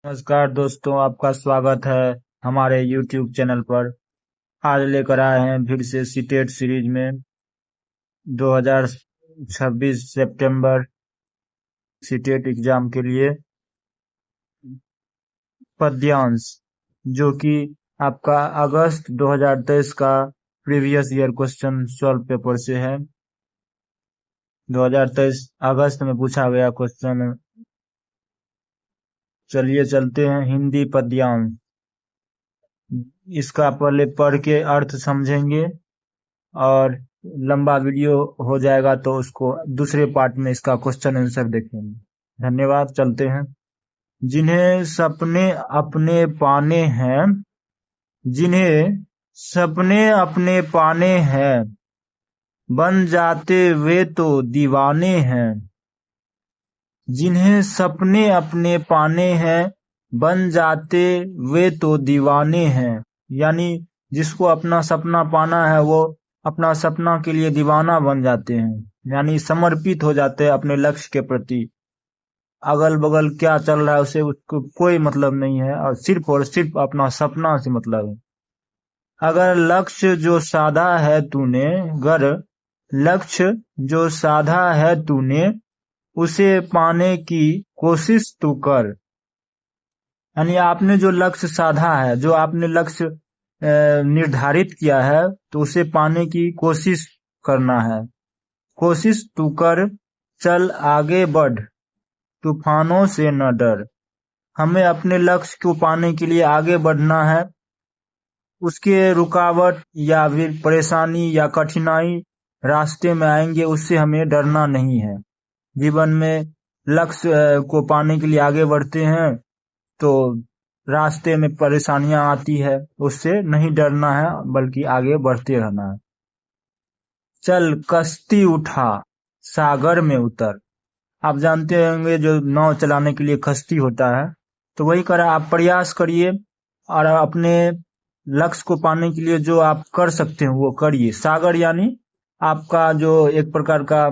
नमस्कार दोस्तों, आपका स्वागत है हमारे YouTube चैनल पर। आज लेकर आए हैं फिर से सीटेट सीरीज में 2026 सितंबर सीटेट एग्जाम के लिए पद्यांश, जो कि आपका अगस्त 2023 का previous year question solve paper से है। 2023 अगस्त में पूछा गया क्वेश्चन। चलिए चलते हैं हिंदी पद्यांश। इसका पहले पढ़ के अर्थ समझेंगे और लंबा वीडियो हो जाएगा तो उसको दूसरे पार्ट में इसका क्वेश्चन आंसर देखेंगे। धन्यवाद। चलते हैं। जिन्हें सपने अपने पाने हैं, जिन्हें सपने अपने पाने हैं, बन जाते वे तो दीवाने हैं। जिन्हें सपने अपने पाने हैं, बन जाते वे तो दीवाने हैं। यानी जिसको अपना सपना पाना है वो अपना सपना के लिए दीवाना बन जाते हैं, यानी समर्पित हो जाते हैं अपने लक्ष्य के प्रति। अगल बगल क्या चल रहा है उसे उसको कोई मतलब नहीं है और सिर्फ अपना सपना से मतलब है। अगर लक्ष्य जो साधा है तूने, गर लक्ष्य जो साधा है तूने, उसे पाने की कोशिश तू कर। यानी आपने जो लक्ष्य साधा है, जो आपने लक्ष्य निर्धारित किया है, तो उसे पाने की कोशिश करना है। कोशिश तू कर, चल आगे बढ़, तूफानों से न डर। हमें अपने लक्ष्य को पाने के लिए आगे बढ़ना है। उसके रुकावट या फिर परेशानी या कठिनाई रास्ते में आएंगे, उससे हमें डरना नहीं है। जीवन में लक्ष्य को पाने के लिए आगे बढ़ते हैं तो रास्ते में परेशानियां आती है, उससे नहीं डरना है बल्कि आगे बढ़ते रहना है। चल कश्ती उठा, सागर में उतर। आप जानते होंगे जो नाव चलाने के लिए कश्ती होता है, तो वही कर आप प्रयास करिए और अपने लक्ष्य को पाने के लिए जो आप कर सकते हैं वो करिए। सागर यानी आपका जो एक प्रकार का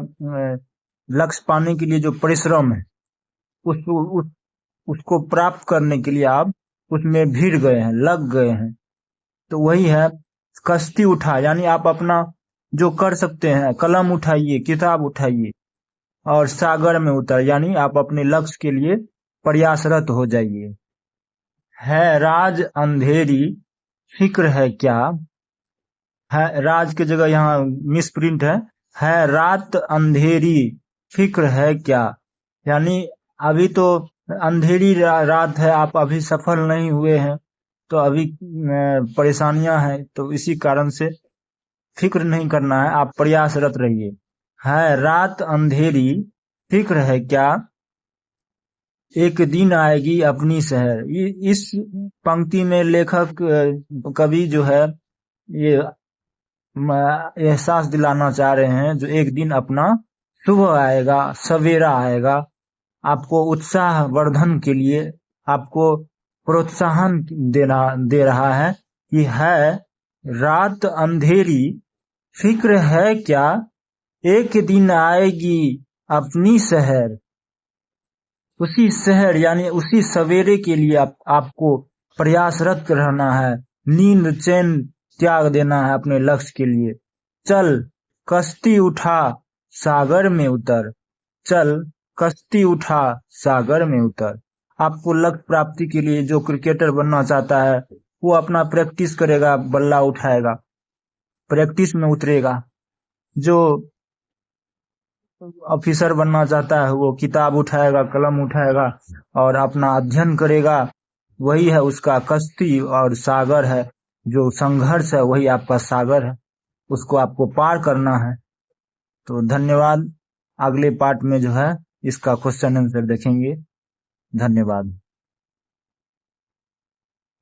लक्ष्य पाने के लिए जो परिश्रम है, उसको प्राप्त करने के लिए आप उसमें भिड़ गए हैं, लग गए हैं, तो वही है कश्ती उठा। यानी आप अपना जो कर सकते हैं, कलम उठाइए, किताब उठाइए और सागर में उतर, यानी आप अपने लक्ष्य के लिए प्रयासरत हो जाइए। है राज अंधेरी, फिक्र है क्या। है राज की जगह यहाँ मिसप्रिंट है रात अंधेरी, फिक्र है क्या। यानी अभी तो अंधेरी रात है, आप अभी सफल नहीं हुए हैं, तो अभी परेशानियां हैं, तो इसी कारण से फिक्र नहीं करना है, आप प्रयासरत रहिए। है रात अंधेरी, फिक्र है क्या, एक दिन आएगी अपनी शहर। इस पंक्ति में लेखक कवि जो है ये एहसास दिलाना चाह रहे हैं जो एक दिन अपना सुबह आएगा, सवेरा आएगा, आपको उत्साह वर्धन के लिए आपको प्रोत्साहन दे रहा है कि है रात अंधेरी, फिक्र है क्या, एक दिन आएगी अपनी शहर। उसी शहर यानी उसी सवेरे के लिए आपको प्रयासरत रहना है, नींद चैन त्याग देना है अपने लक्ष्य के लिए। चल कश्ती उठा, सागर में उतर। चल कश्ती उठा, सागर में उतर। आपको लक्ष्य प्राप्ति के लिए जो क्रिकेटर बनना चाहता है वो अपना प्रैक्टिस करेगा, बल्ला उठाएगा, प्रैक्टिस में उतरेगा। जो ऑफिसर बनना चाहता है वो किताब उठाएगा, कलम उठाएगा और अपना अध्ययन करेगा। वही है उसका कश्ती, और सागर है जो संघर्ष है, वही आपका सागर है, उसको आपको पार करना है। तो धन्यवाद। अगले पार्ट में जो है इसका क्वेश्चन आंसर देखेंगे। धन्यवाद।